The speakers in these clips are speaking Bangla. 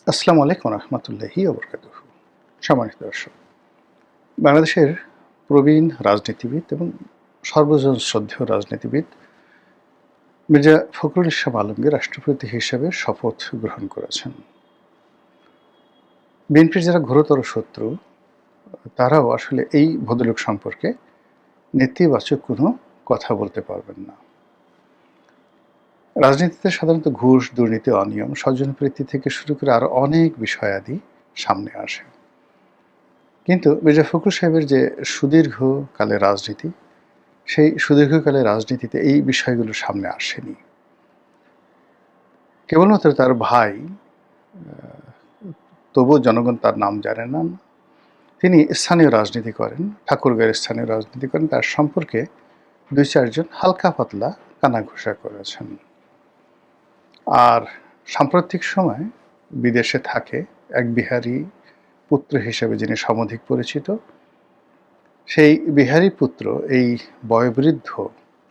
আসসালামু আলাইকুম রহমতুল্লাহি ওবরকাতুহু। সম্মানিত দর্শক, বাংলাদেশের প্রবীণ রাজনীতিবিদ এবং সর্বজন শ্রদ্ধেয় রাজনীতিবিদ মির্জা ফখরুল ইসলাম আলমগীর রাষ্ট্রপতি হিসেবে শপথ গ্রহণ করেছেন। বিএনপির যারা ঘোরতর শত্রু, তারাও আসলে এই ভদ্রলোক সম্পর্কে নেতিবাচক কোনো কথা বলতে পারবেন না। রাজনীতিতে সাধারণত ঘুষ, দুর্নীতি, অনিয়ম, স্বজনপ্রীতি থেকে শুরু করে আরও অনেক বিষয়াদি সামনে আসে। কিন্তু মির্জা ফখরুল সাহেবের যে সুদীর্ঘকালের রাজনীতি, সেই সুদীর্ঘকালের রাজনীতিতে এই বিষয়গুলো সামনে আসেনি। কেবলমাত্র তার ভাই, তবুও জনগণ তার নাম জানে না। তিনি স্থানীয় রাজনীতি করেন, ঠাকুরগাঁয়ের স্থানীয় রাজনীতি করেন। তার সম্পর্কে ২-৪ জন হালকা পাতলা কানাঘুষা করেছেন। আর সাম্প্রতিক সময় বিদেশে থাকে এক বিহারী পুত্র হিসেবে যিনি সমধিক পরিচিত, সেই বিহারী পুত্র এই বয়োবৃদ্ধ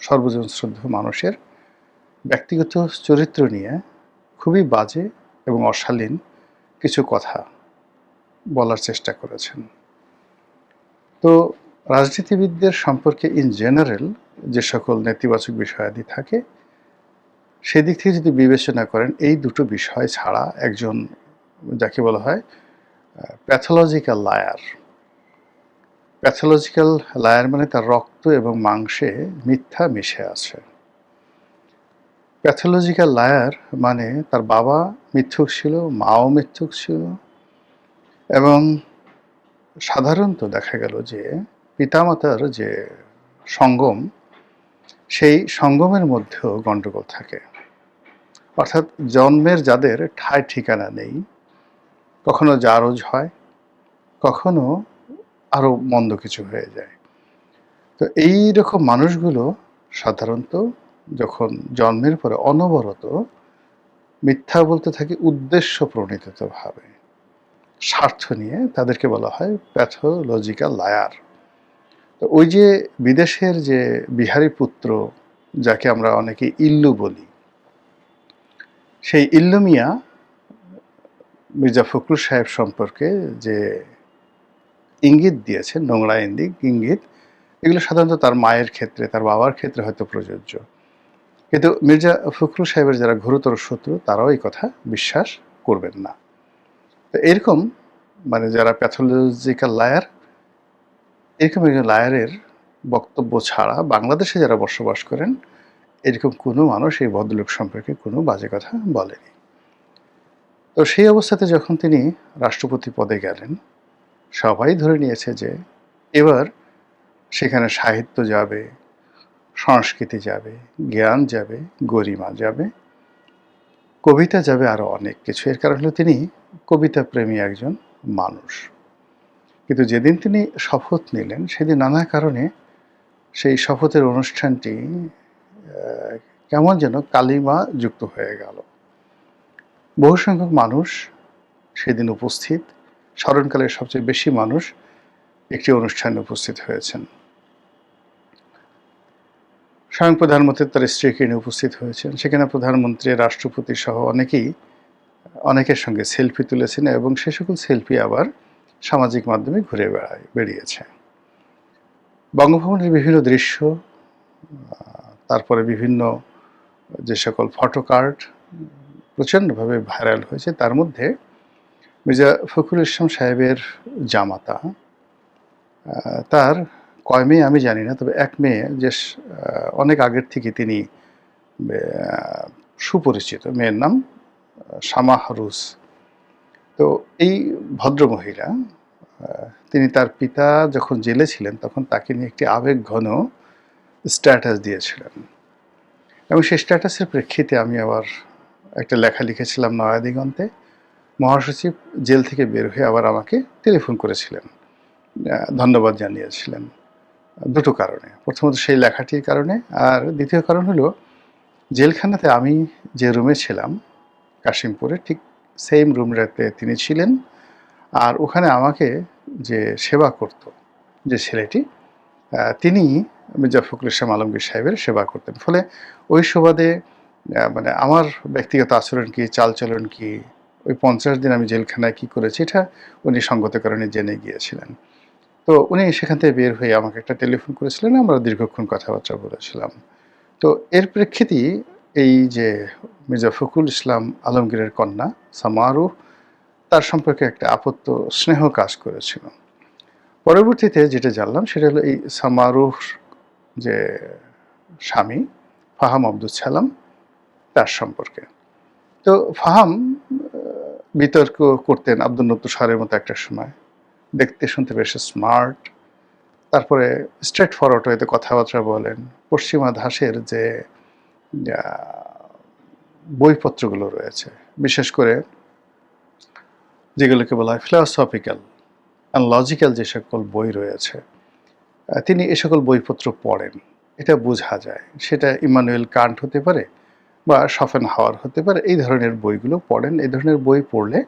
সর্বজন শ্রদ্ধেয় মানুষের ব্যক্তিগত চরিত্র নিয়ে খুবই বাজে এবং অশালীন কিছু কথা বলার চেষ্টা করেছেন। তো রাজনীতিবিদদের সম্পর্কে ইন জেনারেল যে সকল নেতিবাচক বিষয়াদি থাকে, সেদিক থেকে যদি বিবেচনা করেন, এই দুটো বিষয় ছাড়া একজন যাকে বলা হয় প্যাথোলজিক্যাল লায়ার। প্যাথোলজিক্যাল লায়ার মানে তার রক্ত এবং মাংসে মিথ্যা মিশে আছে। প্যাথোলজিক্যাল লায়ার মানে তার বাবা মিথ্যুক ছিল, মাও মিথ্যুক ছিল, এবং সাধারণত দেখা গেল যে পিতামাতার যে সঙ্গম, সেই সঙ্গমের মধ্যেও গণ্ডগোল থাকে। অর্থাৎ জন্মের যাদের ঠাঁই ঠিকানা নেই, কখনো জারজ হয়, কখনো আরও মন্দ কিছু হয়ে যায়। তো এই রকম মানুষগুলো সাধারণত যখন জন্মের পরে অনবরত মিথ্যা বলতে থাকে উদ্দেশ্য প্রণীতভাবে, স্বার্থ নিয়ে, তাদেরকে বলা হয় প্যাথোলজিক্যাল লায়ার। তো ওই যে বিদেশের যে বিহারী পুত্র, যাকে আমরা অনেকে ইল্লু বলি, সেই ইল্লু মিয়া মির্জা ফখরুল সাহেব সম্পর্কে যে ইঙ্গিত দিয়েছেন, নোংরা ইঙ্গিত, এগুলো সাধারণত তার মায়ের ক্ষেত্রে, তার বাবার ক্ষেত্রে হয়তো প্রযোজ্য। কিন্তু মির্জা ফখরুল সাহেবের যারা ঘোরতর শত্রু, তারাও এই কথা বিশ্বাস করবেন না। তো এরকম মানে যারা প্যাথোলজিক্যাল লায়ার, এরকম একজন লায়ারের বক্তব্য ছাড়া বাংলাদেশে যারা বসবাস করেন, এরকম কোনো মানুষ এই ভদ্রলোক সম্পর্কে কোনো বাজে কথা বলেনি। তো সেই অবস্থাতে যখন তিনি রাষ্ট্রপতি পদে গেলেন, সবাই ধরে নিয়েছে যে এবার সেখানে সাহিত্য যাবে, সংস্কৃতি যাবে, জ্ঞান যাবে, গরিমা যাবে, কবিতা যাবে, আরও অনেক কিছু। এর কারণ হলো তিনি কবিতা প্রেমী একজন মানুষ। কিন্তু যেদিন তিনি শপথ নিলেন, সেদিন নানা কারণে সেই শপথের অনুষ্ঠানটি কেমন যেন কালিমা যুক্ত হয়ে গেল। বহু সংখ্যক মানুষ সেদিন উপস্থিত, স্মরণকালের সবচেয়ে বেশি মানুষ একটি অনুষ্ঠানে উপস্থিত হয়েছেন। স্বয়ং প্রধানমন্ত্রী তার স্ত্রীকে নিয়ে উপস্থিত হয়েছেন। সেখানে প্রধানমন্ত্রী, রাষ্ট্রপতি সহ অনেকের সঙ্গে সেলফি তুলেছেন, এবং সে সকল সেলফি আবার সামাজিক মাধ্যমে ঘুরে বেরিয়েছে। বঙ্গভবনের বিভিন্ন দৃশ্য, তারপরে বিভিন্ন যে সকল ফটো কার্ড প্রচণ্ডভাবে ভাইরাল হয়েছে, তার মধ্যে মির্জা ফখরুল ইসলাম সাহেবের জামাতা, তার কয় মেয়ে আমি জানি না, তবে এক মেয়ে যে অনেক আগের থেকে তিনি সুপরিচিত, মেয়ের নাম শামা রুস। তো এই ভদ্রমহিলা, তিনি তার পিতা যখন জেলে ছিলেন তখন তাকে নিয়ে একটি আবেগঘন স্ট্যাটাস দিয়েছিলেন, এবং সেই স্ট্যাটাসের প্রেক্ষিতে আমি আবার একটা লেখা লিখেছিলাম নয়াদিগন্তে। মহাসচিব জেল থেকে বের হয়ে আবার আমাকে টেলিফোন করেছিলেন, ধন্যবাদ জানিয়েছিলেন দুটো কারণে। প্রথমত সেই লেখাটির কারণে, আর দ্বিতীয় কারণ হলো জেলখানাতে আমি যে রুমে ছিলাম কাশিমপুরে, ঠিক সেম রুমটাতে তিনি ছিলেন। আর ওখানে আমাকে যে সেবা করত যে ছেলেটি, তিনি মির্জা ফখরুল ইসলাম আলমগীর সাহেবের সেবা করতেন। ফলে ওই সুবাদে মানে আমার ব্যক্তিগত আচরণ কী, চালচলন কী, ওই 50 দিন আমি জেলখানায় কী করেছি এটা উনি সঙ্গত কারণে জেনে গিয়েছিলেন। তো উনি সেখান থেকে বের হয়ে আমাকে একটা টেলিফোন করেছিলেন, আমরা দীর্ঘক্ষণ কথাবার্তা বলেছিলাম। তো এর প্রেক্ষিতেই এই যে মির্জা ফখরুল ইসলাম আলমগীরের কন্যা সামারুহ, তার সম্পর্কে একটা স্নেহ কাজ করেছিল। পরবর্তীতে যেটা জানলাম সেটা হলো এই সামারুহর যে স্বামী ফাহাম আব্দুস সালাম, তার সম্পর্কে। তো ফাহাম বিতর্ক করতেন আব্দুল নত্তুর সারের মতো একটা সময়। দেখতে শুনতে বেশ স্মার্ট, তারপরে স্ট্রেট ফরওয়ার্ড ওয়েতে কথাবার্তা বলেন। পশ্চিমা ধাঁচের যে বইপত্রগুলো রয়েছে, বিশেষ করে যেগুলোকে বলা হয় ফিলসফিক্যাল অ্যান্ড লজিক্যাল যে সকল বই রয়েছে, তিনি এ সকল বইপত্র পড়েন, এটা বোঝা যায়। সেটা ইমানুয়েল কান্ট হতে পারে বা শফেনহাওয়ার হতে পারে, এই ধরনের বইগুলো পড়েন। এই ধরনের বই পড়লে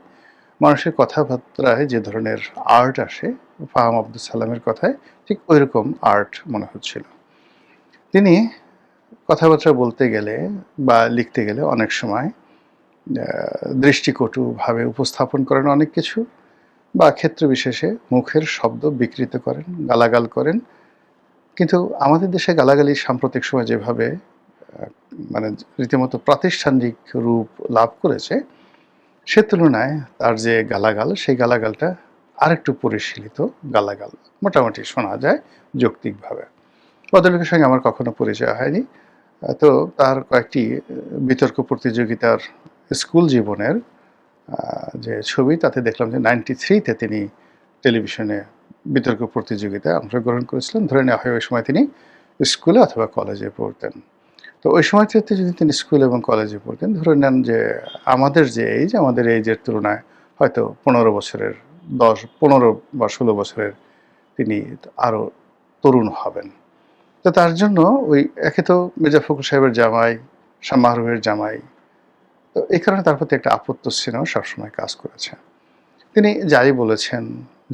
মানুষের কথাবার্তায় যে ধরনের আর্ট আসে, ফাহাম আব্দুস সালামের কথায় ঠিক ওই রকম আর্ট মনে হচ্ছিল। তিনি কথাবার্তা বলতে গেলে বা লিখতে গেলে অনেক সময় দৃষ্টিকটুভাবে উপস্থাপন করেন অনেক কিছু, বা ক্ষেত্র বিশেষে মুখের শব্দ বিকৃত করেন, গালাগাল করেন। কিন্তু আমাদের দেশে গালাগালি সাম্প্রতিক সময় যেভাবে মানে রীতিমতো প্রাতিষ্ঠানিক রূপ লাভ করেছে, সে তুলনায় তার যে গালাগাল, সেই গালাগালটা আরেকটু পরিশীলিত গালাগাল মোটামুটি শোনা যায় যৌক্তিকভাবে। ভদ্রলোকের সঙ্গে আমার কখনো পরিচয় হয়নি। তো তার কয়েকটি বিতর্ক প্রতিযোগিতার স্কুল জীবনের যে ছবি, তাতে দেখলাম যে 93-তে তিনি টেলিভিশনে বিতর্ক প্রতিযোগিতায় অংশগ্রহণ করেছিলেন। ধরে নেওয়া হয় ওই সময় তিনি স্কুলে অথবা কলেজে পড়তেন। তো ওই সময়টাতে যদি তিনি স্কুল এবং কলেজে পড়তেন, ধরে নেন যে আমাদের যে এইজ, আমাদের এইজের তুলনায় হয়তো 15 বছরের 15 বা 16 বছরের তিনি আরও তরুণ হবেন। তো তার জন্য ওই একে তো মির্জা ফখরুল সাহেবের জামাই, সামারুহের জামাই, তো এই কারণে তার প্রতি একটা আপত্তি সবসময় কাজ করেছে। তিনি যাই বলেছেন,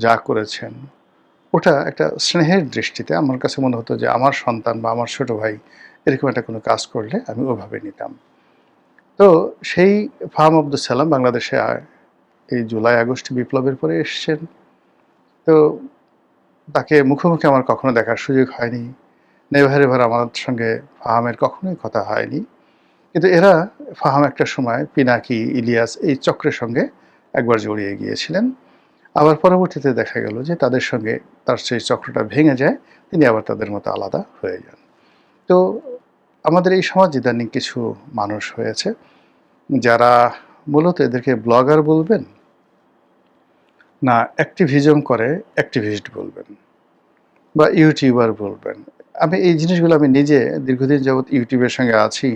যা করেছেন, ওটা একটা স্নেহের দৃষ্টিতে আমার কাছে মনে হতো যে আমার সন্তান বা আমার ছোট ভাই এরকম একটা কোনো কাজ করলে আমি ওভাবে নিতাম। তো সেই ফাহাম আব্দুস সালাম বাংলাদেশে এই জুলাই আগস্ট বিপ্লবের পরে এসছেন। তো তাকে মুখোমুখি আমার কখনো দেখার সুযোগ হয়নি। নেভার এভার আমার সঙ্গে ফাহামের কখনোই কথা হয়নি। কিন্তু এরা, ফাহাম একটা সময় পিনাকি, ইলিয়াস এই চক্রের সঙ্গে একবার জড়িয়ে গিয়েছিলেন। আবার পরবর্তীতে দেখা গেল যে তাদের সঙ্গে তার সেই চক্রটা ভেঙে যায়, তিনি আবার তাদের মতো আলাদা হয়ে যান। তো আমাদের এই সমাজ ইদানিং কিছু মানুষ হয়েছে যারা মূলত এদেরকে ব্লগার বলবেন না অ্যাক্টিভিজম করে অ্যাক্টিভিস্ট বলবেন বা ইউটিউবার বলবেন। আমি এই জিনিসগুলো আমি নিজে দীর্ঘদিন যাবৎ ইউটিউবের সঙ্গে আছি।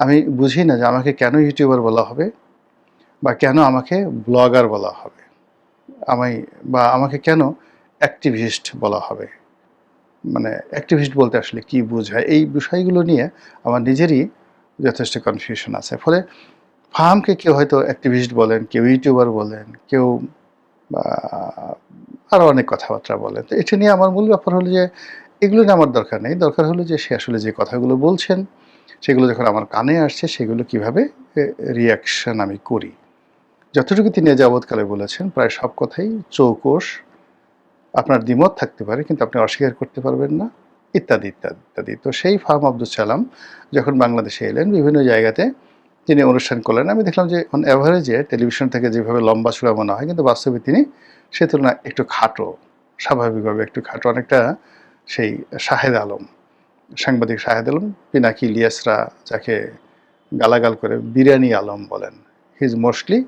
আমি বুঝি না যে আমাকে কেন ইউটিউবার বলা হবে বা কেন আমাকে ব্লগার বলা হবে, আমাকে কেন অ্যাক্টিভিস্ট বলা হবে। মানে অ্যাক্টিভিস্ট বলতে আসলে কী বোঝায়, এই বিষয়গুলো নিয়ে আমার নিজেরই যথেষ্ট কনফিউশন আছে। ফলে ফাহামকে কেউ হয়তো অ্যাক্টিভিস্ট বলেন, কেউ ইউটিউবার বলেন, কেউ আরও অনেক কথাবার্তা বলেন। তো এটা নিয়ে আমার মূল ব্যাপার হলো যে এগুলো নিয়ে আমার দরকার নেই। দরকার হলো যে সে আসলে যে কথাগুলো বলছেন, সেগুলো যখন আমার কানে আসছে, সেগুলো কীভাবে রিয়াকশন আমি করি। যতটুকু তিনি যাবৎকালে বলেছেন প্রায় সব কথাই চৌকস, আপনার দ্বিমত থাকতে পারে কিন্তু আপনি অস্বীকার করতে পারবেন না, ইত্যাদি ইত্যাদি ইত্যাদি। তো সেই ফাহাম আব্দুস সালাম যখন বাংলাদেশে এলেন, বিভিন্ন জায়গাতে তিনি অনুষ্ঠান করলেন। আমি দেখলাম যে অন অ্যাভারেজে টেলিভিশন থেকে যেভাবে লম্বা চূড়া মনে হয়, কিন্তু বাস্তবে তিনি সে তুলনায় একটু খাটো, স্বাভাবিকভাবে একটু খাটো, অনেকটা সেই শাহেদ আলম, সাংবাদিক শাহেদ আলম, পিনাকি ইলিয়াসরা যাকে গালাগাল করে বিরিয়ানি আলম বলেন। He is mostly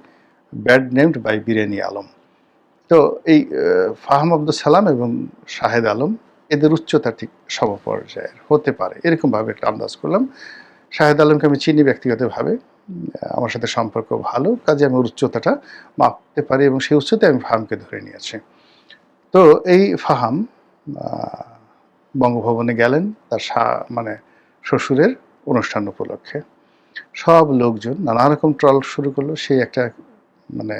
bad named by Biryani Alam. তো এই ফাহাম আব্দুস সালাম এবং শাহেদ আলম, এদের উচ্চতা ঠিক সমপর্যায়ের হতে পারে, এরকমভাবে একটা আন্দাজ করলাম। শাহেদ আলমকে আমি চিনি ব্যক্তিগতভাবে, আমার সাথে সম্পর্ক ভালো, কাজে আমি ওর উচ্চতাটা মাপতে পারি এবং সেই উচ্চতায় আমি ফাহামকে ধরে নিয়েছি। তো এই ফাহাম বঙ্গভবনে গেলেন তার মানে শ্বশুরের অনুষ্ঠান উপলক্ষে। সব লোকজন নানা রকম ট্রল শুরু করলো। সেই একটা মানে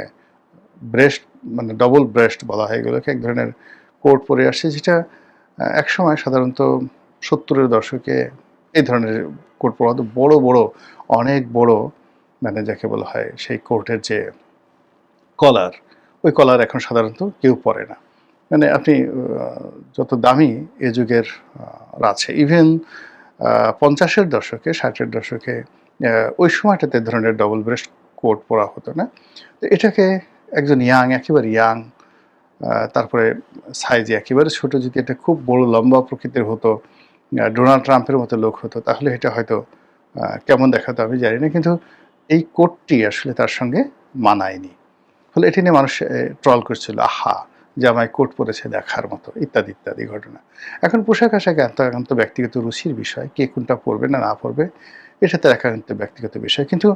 ব্রেস্ট, মানে ডবল ব্রেস্ট বলা হয় এগুলোকে, এক ধরনের কোট পরে আসছে, যেটা একসময় সাধারণত 70-এর দশকে এই ধরনের কোট পরা হতো। বড় বড়, অনেক বড়, মানে যাকে বলা হয় সেই কোটের যে কলার, ওই কলার এখন সাধারণত কেউ পরে না। মানে আপনি যত দামি এ যুগের আছে, ইভেন ৫০-এর দশকে, ৬০-এর দশকে ওই সময়টাতে এ ধরনের ডবল ব্রেস্ট কোট পরা হতো না। তো এটাকে একজন একেবারে ইয়াং, তারপরে সাইজে একেবারে ছোট, যদি এটা খুব বড় লম্বা প্রকৃতির হতো, ডোনাল্ড ট্রাম্পের মতো লোক হতো, তাহলে এটা হয়তো কেমন দেখাতো আমি জানি না। কিন্তু এই কোটটি আসলে তার সঙ্গে মানায়নি। ফলে এটি নিয়ে মানুষ ট্রল করছিল, আহা! জামাই কোট পরেছে দেখার মতো, ইত্যাদি, ইত্যাদি ঘটনা। এখন পোশাক-আশাক একান্ত ব্যক্তিগত রুচির বিষয়। কে কোনটা পরবে না পরবে, এটা তার একান্ত ব্যক্তিগত বিষয়। কিন্তু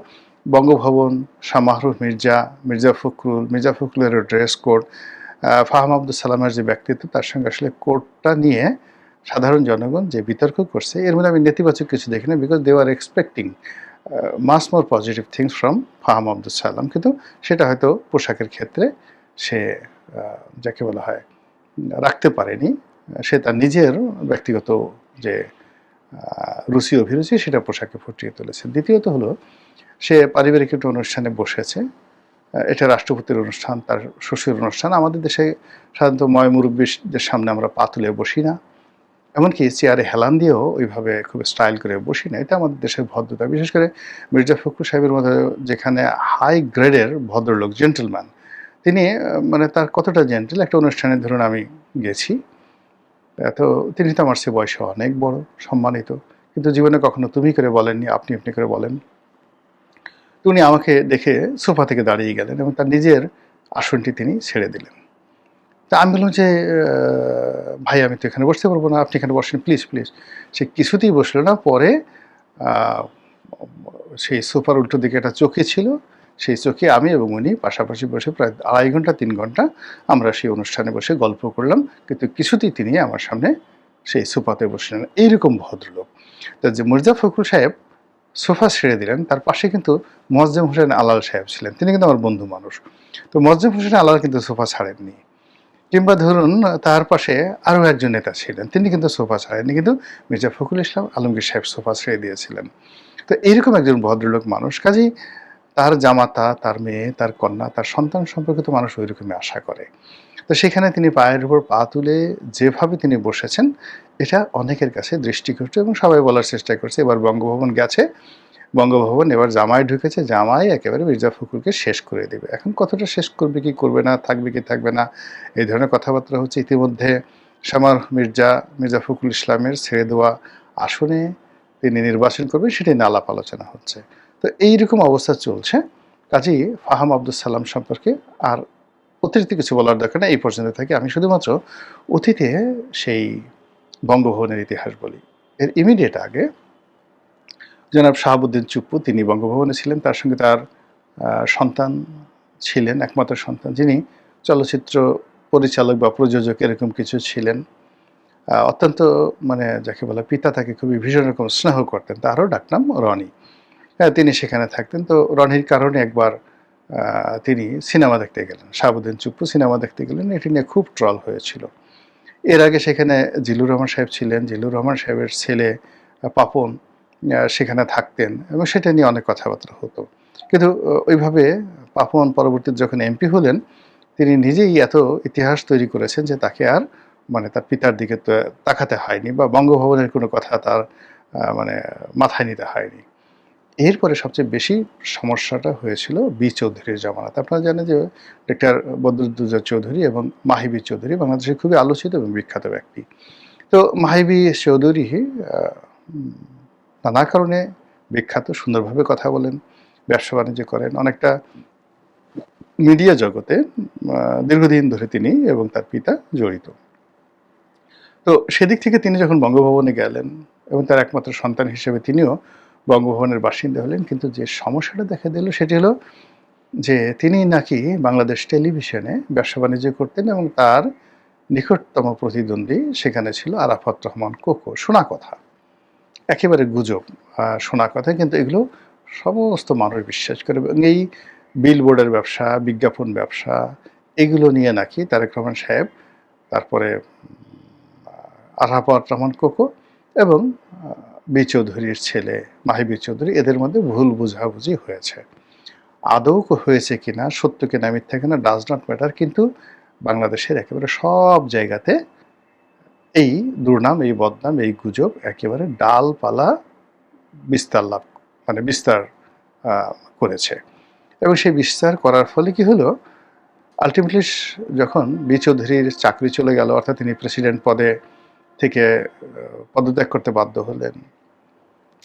বঙ্গভবন, শাহ মাহরুফ মির্জা, মির্জা ফখরুলের ড্রেস কোড, ফাহাম আব্দুল সালামের যে ব্যক্তিত্ব, তার সঙ্গে আসলে কোডটা নিয়ে সাধারণ জনগণ যে বিতর্ক করছে, এর মধ্যে আমি নেতিবাচক কিছু দেখি না, because they are expecting much more positive things from Faham Abdul Salam. কিন্তু সেটা হয়তো পোশাকের ক্ষেত্রে সে যাকে বলা হয় রাখতে পারেনি। সে তার নিজের ব্যক্তিগত যে রুচি অভিরুচি, সেটা পোশাকে ফুটিয়ে তুলেছে। দ্বিতীয়ত হলো, সে পারিবারিক একটা অনুষ্ঠানে বসেছে। এটা রাষ্ট্রপতির অনুষ্ঠান, তার শ্বশুর অনুষ্ঠান। আমাদের দেশে সাধারণত মুরব্বীদের সামনে আমরা পা তুলে বসি না, এমনকি চেয়ারে হেলান দিয়েও ওইভাবে খুব স্টাইল করে বসি না। এটা আমাদের দেশের ভদ্রতা। বিশেষ করে মির্জা ফখরুল সাহেবের মতো যেখানে হাই গ্রেডের ভদ্রলোক, জেন্টলম্যান, তিনি মানে তার কতটা জেন্টল, একটা অনুষ্ঠানে ধরুন আমি গেছি, তো তিনি তো আমার চেয়ে বয়সে অনেক বড়, সম্মানিত, কিন্তু জীবনে কখনো তুমি করে বলেননি, আপনি আপনি করে বলেন। তো উনি আমাকে দেখে সোফা থেকে দাঁড়িয়ে গেলেন এবং তার নিজের আসনটি তিনি ছেড়ে দিলেন। তা আমি বললাম যে, ভাই আমি তো এখানে বসতে পারবো না, আপনি এখানে বসেন প্লিজ, প্লিজ। সে কিছুতেই বসলো না। পরে আ সেই সোফার উল্টো দিকে একটা চৌকি ছিল, সেই চৌকি আমি এবং উনি পাশাপাশি বসে প্রায় ২.৫ ঘন্টা ৩ ঘন্টা আমরা সেই অনুষ্ঠানে বসে গল্প করলাম। কিন্তু কিছুতেই তিনি আমার সামনে সেই সোফাতে বসলেন না। এইরকম ভদ্রলোক। তো যে মির্জা ফখরুল সাহেব সোফা ছেড়ে দিলেন, তার পাশে কিন্তু মোয়াজ্জেম হোসেন আলাল সাহেব ছিলেন। তিনি কিন্তু আমার বন্ধু মানুষ। তো মোয়াজ্জেম হোসেন আলাল কিন্তু সোফা ছাড়েননি। কিংবা ধরুন তার পাশে আরও একজন নেতা ছিলেন, তিনি কিন্তু সোফা ছাড়েননি। কিন্তু মির্জা ফখরুল ইসলাম আলমগীর সাহেব সোফা ছেড়ে দিয়েছিলেন। তো এইরকম একজন ভদ্রলোক মানুষ। কাজেই তার জামাতা, তার মেয়ে, তার কন্যা, তার সন্তান সম্পর্কে তো মানুষ ওইরকমই আশা করে। তো সেখানে তিনি পায়ের উপর পা তুলে যেভাবে তিনি বসেছেন, এটা অনেকের কাছে দৃষ্টিকটু এবং সবাই বলার চেষ্টা করছে এবার বঙ্গভবন গেছে, বঙ্গভবন এবার জামাই ঢুকেছে, জামাই একেবারে মির্জা ফখরুলকে শেষ করে দেবে। এখন কতটা শেষ করবে কি করবে না, থাকবে কি থাকবে না, এই ধরনের কথাবার্তা হচ্ছে। ইতিমধ্যে মির্জা ফখরুল ইসলামের ছেড়ে দেওয়া আসনে তিনি নির্বাচন করবেন, সেটি নিয়ে আলাপ আলোচনা হচ্ছে। তো এইরকম অবস্থা চলছে। কাজেই ফাহাম আব্দুল সালাম সম্পর্কে আর অতিরিক্ত কিছু বলার দরকার নেই, এই পর্যন্ত থাকি। আমি শুধুমাত্র অতীতে সেই বঙ্গভবনের ইতিহাস বলি। এর ইমিডিয়েট আগে জনাব শাহাবুদ্দিন চুপ্পু, তিনি বঙ্গভবনে ছিলেন। তার সঙ্গে তার সন্তান ছিলেন, একমাত্র সন্তান, যিনি চলচ্চিত্র পরিচালক বা প্রযোজক এরকম কিছু ছিলেন। অত্যন্ত মানে যাকে বলে, পিতা তাকে খুবই ভীষণ রকম স্নেহ করতেন। তারও ডাকনাম রনি। তিনি সেখানে থাকতেন। তো রনির কারণে একবার তিনি সিনেমা দেখতে গেলেন। শাহাবুদ্দিন চুপ্পু সিনেমা দেখতে গেলেন। এটি নিয়ে খুব ট্রল হয়েছিল। এর আগে সেখানে জিল্লুর রহমান সাহেব ছিলেন। জিল্লুর রহমান সাহেবের ছেলে পাপন সেখানে থাকতেন এবং সেটা নিয়ে অনেক কথাবার্তা হতো। কিন্তু ওইভাবে পাপন পরবর্তীতে যখন এমপি হলেন, তিনি নিজেই এত ইতিহাস তৈরি করেছেন যে তাকে আর মানে তার পিতার দিকে তাকাতে হয়নি বা বঙ্গভবনের কোনো কথা তার মানে মাথায় নিতে হয়নি। এরপরে সবচেয়ে বেশি সমস্যাটা হয়েছিল বি চৌধুরীর জামানাতে। আপনারা জানেন যে ডক্টর বদরুদ্দোজা চৌধুরী এবং মাহি চৌধুরী বাংলাদেশের খুবই আলোচিত এবং বিখ্যাত ব্যক্তি। তো মাহি চৌধুরী নানা কারণে বিখ্যাত, সুন্দরভাবে কথা বলেন, ব্যবসা-বাণিজ্য করেন। অনেকটা মিডিয়া জগতে দীর্ঘদিন ধরে তিনি এবং তার পিতা জড়িত। তো সেদিক থেকে তিনি যখন বঙ্গভবনে গেলেন এবং তার একমাত্র সন্তান হিসেবে তিনিও বঙ্গভবনের বাসিন্দা হলেন। কিন্তু যে সমস্যাটা দেখা দিল সেটি হলো যে তিনি নাকি বাংলাদেশ টেলিভিশনে ব্যবসা-বাণিজ্য করতেন এবং তার নিকটতম প্রতিদ্বন্দ্বী সেখানে ছিল আরাফাত রহমান কোকো। শোনা কথা, একেবারে গুজব, শোনা কথা, কিন্তু এগুলো সমস্ত মানুষ বিশ্বাস করে। এবং এই বিলবোর্ডের ব্যবসা, বিজ্ঞাপন ব্যবসা, এগুলো নিয়ে নাকি তারেক রহমান সাহেব, তারপরে আরাফাত রহমান কোকো এবং বি চৌধুরীর ছেলে মাহি চৌধুরী, এদের মধ্যে ভুল বোঝাবুঝি হয়েছে। আদৌ হয়েছে কিনা, সত্য কিনা মিথ্যা কিনা ডাজ নট ম্যাটার, কিন্তু বাংলাদেশের একেবারে সব জায়গাতে এই দুর্নাম, এই বদনাম, এই গুজব একেবারে ডালপালা বিস্তার মানে বিস্তার করেছে। এবং সেই বিস্তার করার ফলে কি হলো, আলটিমেটলি যখন বি চৌধুরীর চাকরি চলে গেল, অর্থাৎ তিনি প্রেসিডেন্ট পদে থেকে পদত্যাগ করতে বাধ্য হলেন।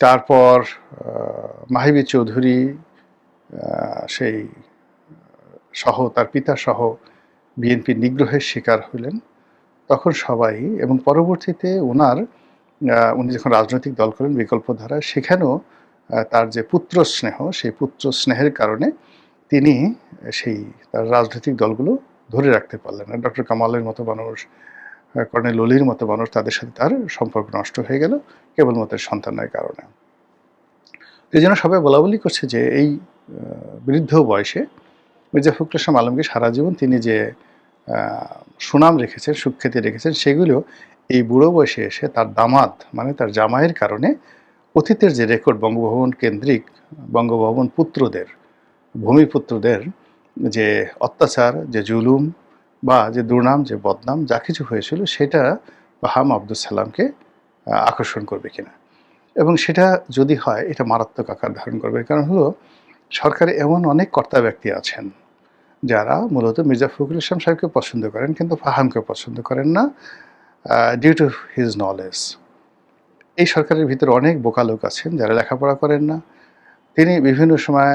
তারপর মাহিবী চৌধুরী সেই সহ তার পিতা সহ বিএনপির নিগ্রহের শিকার হলেন, তখন সবাই, এবং পরবর্তীতে উনি যখন রাজনৈতিক দল করেন বিকল্পধারা, সেখানেও তার যে পুত্র স্নেহ, সেই পুত্র স্নেহের কারণে তিনি সেই তার রাজনৈতিক দলগুলো ধরে রাখতে পারলেন না। ডক্টর কামালের মতো মানুষ, কর্নেল অলির মতো মানুষ, তাদের সাথে তার সম্পর্ক নষ্ট হয়ে গেল কেবলমাত্র সন্তানের কারণে। এই জন্য সবাই বলাবলি করছে যে এই বৃদ্ধ বয়সে মির্জা ফখরুল ইসলাম আলমগীর সারা জীবন তিনি যে সুনাম রেখেছেন, সুখ্যাতি রেখেছেন, সেগুলো এই বুড়ো বয়সে এসে তার দামাদ মানে তার জামাইয়ের কারণে অতীতের যে রেকর্ড বঙ্গভবন কেন্দ্রিক, বঙ্গভবন পুত্রদের, ভূমিপুত্রদের যে অত্যাচার, যে জুলুম বা যে দুর্নাম, যে বদনাম যা কিছু হয়েছিল, সেটা বাহাম আব্দুল সালামকে আকর্ষণ করবে কিনা, এবং সেটা যদি হয় এটা মারাত্মক আকার ধারণ করবে। কারণ হলো, সরকারে এমন অনেক কর্তা ব্যক্তি আছেন যারা মূলত মির্জা ফখরুল ইসলাম সাহেবকে পছন্দ করেন, কিন্তু ফাহামকে পছন্দ করেন না ডিউ টু হিজ নলেজ। এই সরকারের ভিতরে অনেক বোকা লোক আছেন যারা লেখাপড়া করেন না। তিনি বিভিন্ন সময়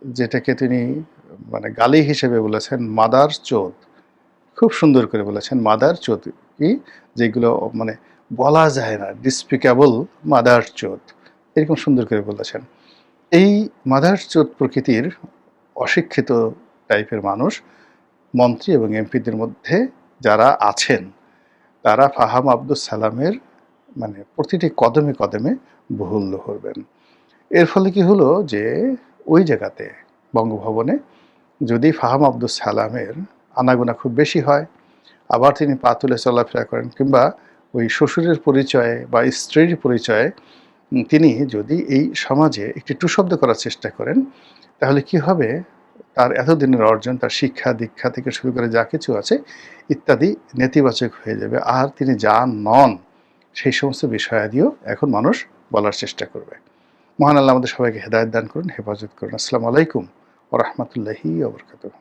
যেটাকে তিনি মানে গালি হিসেবে বলেছেন মাদার চোদ, খুব সুন্দর করে বলেছেন মাদার চোদ কি, যেগুলো মানে বলা যায় না, ডিসপিকেবল মাদার চোদ, এরকম সুন্দর করে বলেছেন। এই মাদার চোদ প্রকৃতির অশিক্ষিত টাইপের মানুষ মন্ত্রী এবং এমপিদের মধ্যে যারা আছেন, তারা ফাহাম আব্দুল সালামের মানে প্রতিটি কদমে কদমে বহুল্য করবেন। এর ফলে কি হলো যে ওই জায়গাতে বঙ্গভবনে যদি ফাহাম আব্দুল সালামের আনাগোনা খুব বেশি হয়, আবার তিনি পা তুলে চলাফেরা করেন, কিংবা ওই শ্বশুরের পরিচয়ে বা স্ত্রীর পরিচয়ে তিনি যদি এই সমাজে একটি টুশব্দ করার চেষ্টা করেন, তাহলে কি হবে, তার এতদিনের অর্জন, তার শিক্ষা দীক্ষা থেকে শুরু করে যা কিছু আছে ইত্যাদি নেতিবাচক হয়ে যাবে, আর তিনি যা নন সেই সমস্ত বিষয়াদিও এখন মানুষ বলার চেষ্টা করবে। মহান আল্লাহ আমাদের সবাইকে হেদায়েত দান করুন, হেফাজত করুন। আসসালামু আলাইকুম ওয়া রাহমাতুল্লাহি ওয়া বারাকাতুহু।